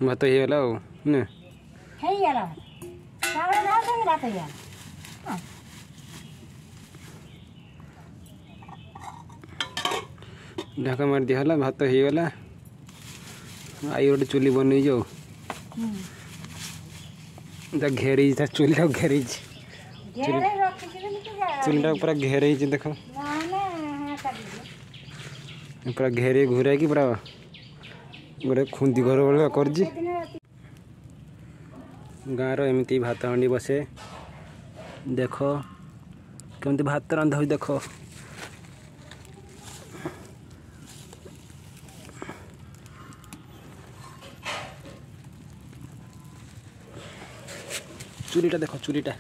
भात ही वाला हो ना है यार सारा ना तो रात यार ढाका मार दिया हला भात ही वाला आई गोटे चुली बन जाओ घेरी चुली घेरी चुलीटा पूरा घेरे देख पूरा घेरे घूरा कि पूरा गोटे खुंदी घर भाया कर गाँव एमती भात हांडी बसे देख केमती भात रंधा हुई देख चुलीटा देख चुलीटा